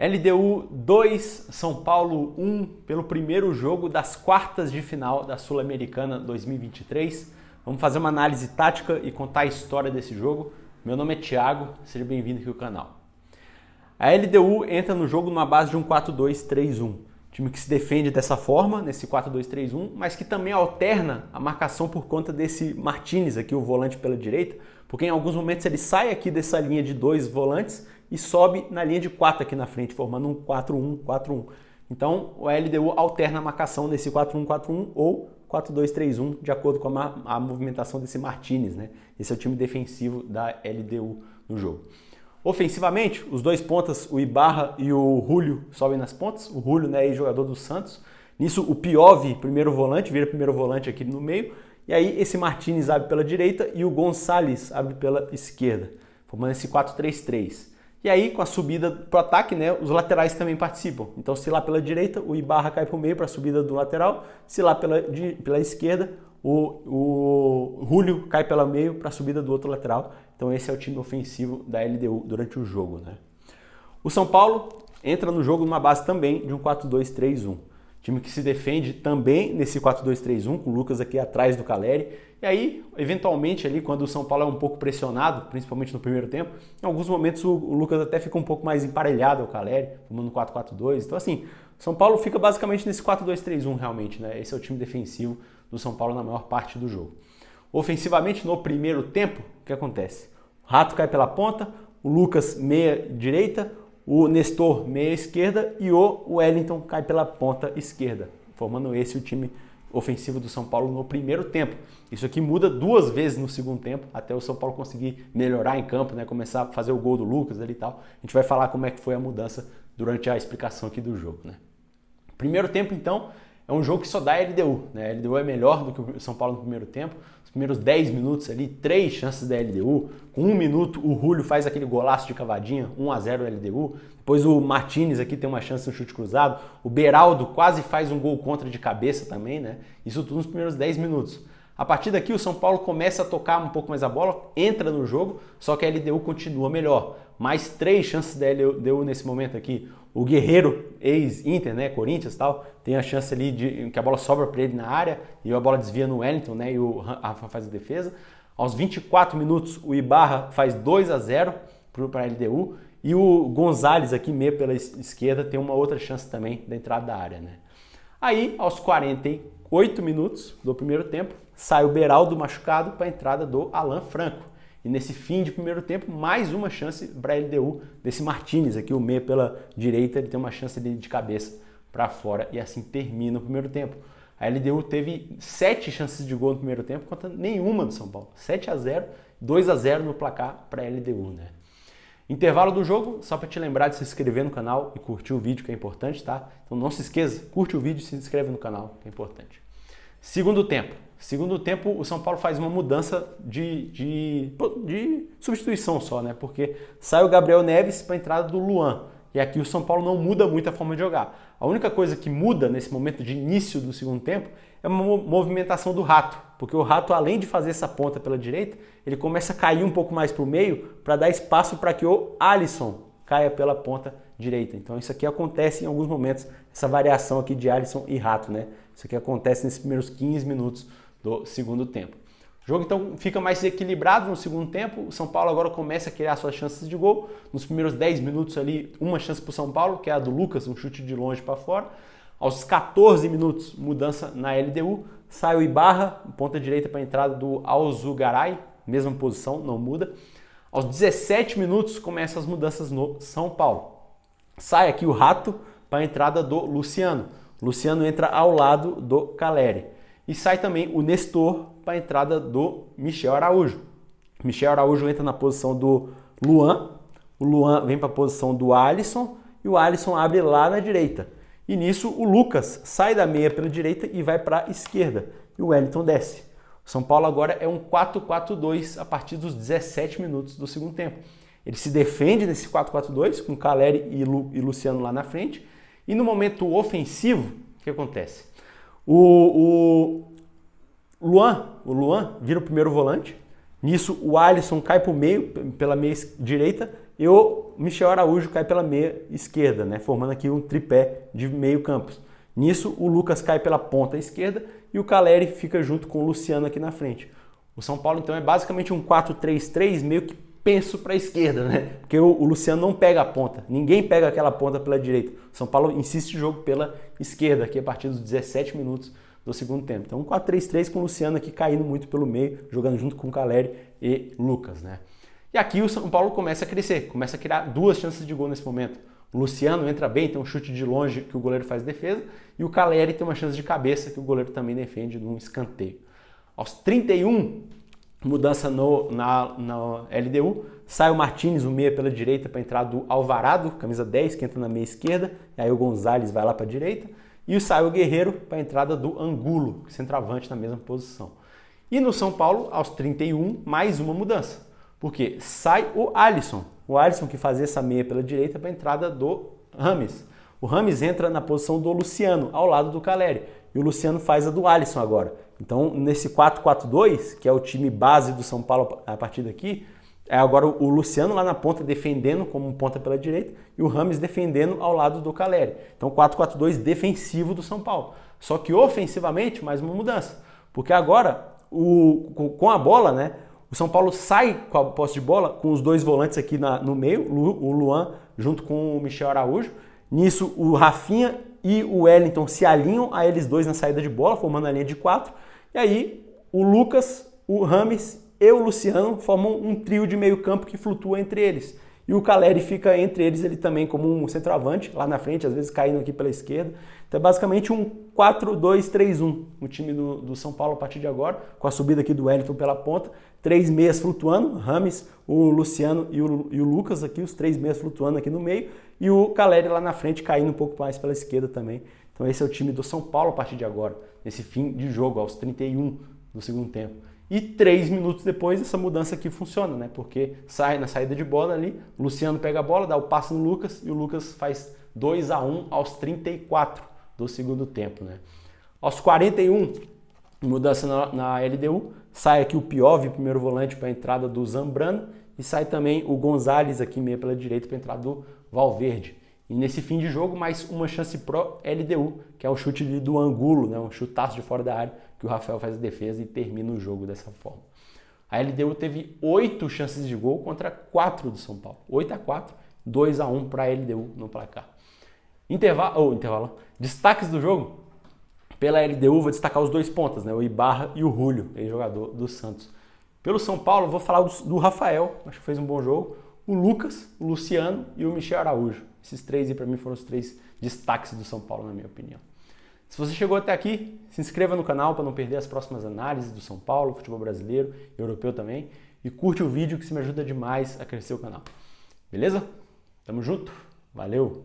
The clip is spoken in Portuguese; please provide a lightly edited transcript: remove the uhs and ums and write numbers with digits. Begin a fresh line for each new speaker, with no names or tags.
LDU 2, São Paulo 1, pelo primeiro jogo das quartas de final da Sul-Americana 2023. Vamos fazer uma análise tática e contar a história desse jogo. Meu nome é Thiago, seja bem-vindo aqui ao canal. A LDU entra no jogo numa base de um 4-2-3-1. Time que se defende dessa forma, nesse 4-2-3-1, mas que também alterna a marcação por conta desse Martínez aqui, o volante pela direita, porque em alguns momentos ele sai aqui dessa linha de dois volantes e sobe na linha de 4 aqui na frente, formando um 4-1-4-1. Então, o LDU alterna a marcação nesse 4-1-4-1 ou 4-2-3-1, de acordo com a movimentação desse Martínez, né? Esse é o time defensivo da LDU no jogo. Ofensivamente, os dois pontas, o Ibarra e o Julio, sobem nas pontas. O Julio, né, é jogador do Santos. Nisso, o Piove, primeiro volante, vira primeiro volante aqui no meio. E aí, esse Martínez abre pela direita e o Gonçalves abre pela esquerda, formando esse 4-3-3. E aí, com a subida para o ataque, né, os laterais também participam. Então, se lá pela direita, o Ibarra cai para o meio para a subida do lateral. Se lá pela esquerda, o Julio cai pelo meio para a subida do outro lateral. Então, esse é o time ofensivo da LDU durante o jogo, né? O São Paulo entra no jogo numa base também de um 4-2-3-1. Time que se defende também nesse 4-2-3-1, com o Lucas aqui atrás do Caleri. E aí, eventualmente, ali, quando o São Paulo é um pouco pressionado, principalmente no primeiro tempo, em alguns momentos o Lucas até fica um pouco mais emparelhado ao Caleri, formando 4-4-2. Então, assim, o São Paulo fica basicamente nesse 4-2-3-1, realmente, né? Esse é o time defensivo do São Paulo na maior parte do jogo. Ofensivamente, no primeiro tempo, o que acontece? O Rato cai pela ponta, o Lucas meia direita, o Nestor meia esquerda e o Wellington cai pela ponta esquerda, formando esse o time ofensivo do São Paulo no primeiro tempo. Isso aqui muda duas vezes no segundo tempo, até o São Paulo conseguir melhorar em campo, né, começar a fazer o gol do Lucas ali e tal. A gente vai falar como é que foi a mudança durante a explicação aqui do jogo, né? Primeiro tempo, então, é um jogo que só dá LDU, né? A LDU é melhor do que o São Paulo no primeiro tempo. Os primeiros 10 minutos ali, 3 chances da LDU. Com 1 minuto, o Julio faz aquele golaço de cavadinha, 1-0 LDU. Depois o Martínez aqui tem uma chance no chute cruzado. O Beraldo quase faz um gol contra de cabeça também, né? Isso tudo nos primeiros 10 minutos. A partir daqui, o São Paulo começa a tocar um pouco mais a bola, entra no jogo, só que a LDU continua melhor. Mais 3 chances da LDU nesse momento aqui. O Guerreiro, ex-Inter, né, Corinthians e tal, tem a chance ali de que a bola sobra para ele na área e a bola desvia no Wellington, né, e o Rafa faz a defesa. Aos 24 minutos, o Ibarra faz 2-0 para a LDU e o Gonçalves aqui meio pela esquerda tem uma outra chance também da entrada da área, né. Aí, aos 48 minutos do primeiro tempo, sai o Beraldo machucado para a entrada do Alan Franco. E nesse fim de primeiro tempo, mais uma chance para a LDU desse Martínez aqui, o meia pela direita, ele tem uma chance de cabeça para fora e assim termina o primeiro tempo. A LDU teve 7 chances de gol no primeiro tempo contra nenhuma do São Paulo. 7-0, 2-0 no placar para a LDU, né? Intervalo do jogo, só para te lembrar de se inscrever no canal e curtir o vídeo, que é importante, tá? Então não se esqueça, curte o vídeo e se inscreve no canal, que é importante. Segundo tempo. Segundo tempo, o São Paulo faz uma mudança de substituição só, né? Porque sai o Gabriel Neves para a entrada do Luan. E aqui o São Paulo não muda muito a forma de jogar. A única coisa que muda nesse momento de início do segundo tempo é uma movimentação do Rato. Porque o Rato, além de fazer essa ponta pela direita, ele começa a cair um pouco mais para o meio para dar espaço para que o Alisson caia pela ponta direita. Então isso aqui acontece em alguns momentos, essa variação aqui de Alisson e Rato, né? Isso aqui acontece nesses primeiros 15 minutos do segundo tempo. O jogo então fica mais equilibrado no segundo tempo. O São Paulo agora começa a criar suas chances de gol. Nos primeiros 10 minutos ali, uma chance para o São Paulo, que é a do Lucas, um chute de longe para fora. Aos 14 minutos, mudança na LDU. Sai o Ibarra, ponta direita para a entrada do Alzugaray, mesma posição, não muda. Aos 17 minutos, começam as mudanças no São Paulo. Sai aqui o Rato para a entrada do Luciano. O Luciano entra ao lado do Caleri. E sai também o Nestor para a entrada do Michel Araújo. Michel Araújo entra na posição do Luan. O Luan vem para a posição do Alisson. E o Alisson abre lá na direita. E nisso o Lucas sai da meia pela direita e vai para a esquerda. E o Wellington desce. O São Paulo agora é um 4-4-2 a partir dos 17 minutos do segundo tempo. Ele se defende nesse 4-4-2 com Caleri e Luciano lá na frente. E no momento ofensivo, o que acontece? O Luan vira o primeiro volante. Nisso, o Alisson cai para o meio, pela meia direita, e o Michel Araújo cai pela meia esquerda, né? Formando aqui um tripé de meio campo. Nisso, o Lucas cai pela ponta esquerda e o Calleri fica junto com o Luciano aqui na frente. O São Paulo, então, é basicamente um 4-3-3, meio que penso para a esquerda, né? Porque o Luciano não pega a ponta, ninguém pega aquela ponta pela direita. O São Paulo insiste o jogo pela esquerda, aqui a partir dos 17 minutos do segundo tempo. Então, um 4-3-3 com o Luciano aqui caindo muito pelo meio, jogando junto com o Calleri e Lucas, né? E aqui o São Paulo começa a crescer, começa a criar 2 chances de gol nesse momento. O Luciano entra bem, tem um chute de longe que o goleiro faz defesa, e o Calleri tem uma chance de cabeça que o goleiro também defende num escanteio. Aos 31, mudança na LDU, sai o Martínez, o meia pela direita, para entrar do Alvarado, camisa 10, que entra na meia esquerda, e aí o Gonzalez vai lá para a direita, e sai o Guerreiro para a entrada do Angulo, centroavante na mesma posição. E no São Paulo, aos 31, mais uma mudança, porque sai o Alisson que fazia essa meia pela direita para a entrada do Rames. O Rames entra na posição do Luciano, ao lado do Calleri, e o Luciano faz a do Alisson agora. Então, nesse 4-4-2, que é o time base do São Paulo a partir daqui, é agora o Luciano lá na ponta defendendo como um ponta pela direita e o Rames defendendo ao lado do Calleri. Então, 4-4-2 defensivo do São Paulo. Só que ofensivamente, mais uma mudança. Porque agora, com a bola, né, o São Paulo sai com a posse de bola com os 2 volantes aqui no meio, o Luan junto com o Michel Araújo. Nisso, o Rafinha e o Wellington se alinham a eles dois na saída de bola, formando a linha de 4. E aí, o Lucas, o Rames e o Luciano formam um trio de meio campo que flutua entre eles. E o Calleri fica entre eles, ele também como um centroavante, lá na frente, às vezes caindo aqui pela esquerda. Então é basicamente um 4-2-3-1, o time do São Paulo a partir de agora, com a subida aqui do Wellington pela ponta, 3 meias flutuando, Rames, o Luciano e o Lucas aqui, os 3 meias flutuando aqui no meio, e o Calleri lá na frente caindo um pouco mais pela esquerda também. Então esse é o time do São Paulo a partir de agora, nesse fim de jogo, aos 31 do segundo tempo. E 3 minutos depois essa mudança aqui funciona, né? Porque sai na saída de bola ali, o Luciano pega a bola, dá o passe no Lucas e o Lucas faz 2-1 aos 34 do segundo tempo, né? Aos 41, mudança na LDU, sai aqui o Piove, primeiro volante, para a entrada do Zambrano, e sai também o Gonzalez aqui meio pela direita para a entrada do Valverde. E nesse fim de jogo, mais uma chance pro LDU, que é o chute do Angulo, né? Um chutaço de fora da área, que o Rafael faz a defesa e termina o jogo dessa forma. A LDU teve 8 chances de gol contra 4 do São Paulo. 8-4, 2-1 para a LDU no placar. Intervalo. Destaques do jogo. Pela LDU, vou destacar os 2 pontas, né? O Ibarra e o Julio, ex-jogador do Santos. Pelo São Paulo, vou falar do Rafael, acho que fez um bom jogo. O Lucas, o Luciano e o Michel Araújo. Esses 3 aí para mim foram os 3 destaques do São Paulo, na minha opinião. Se você chegou até aqui, se inscreva no canal para não perder as próximas análises do São Paulo, futebol brasileiro e europeu também. E curte o vídeo que isso me ajuda demais a crescer o canal. Beleza? Tamo junto? Valeu!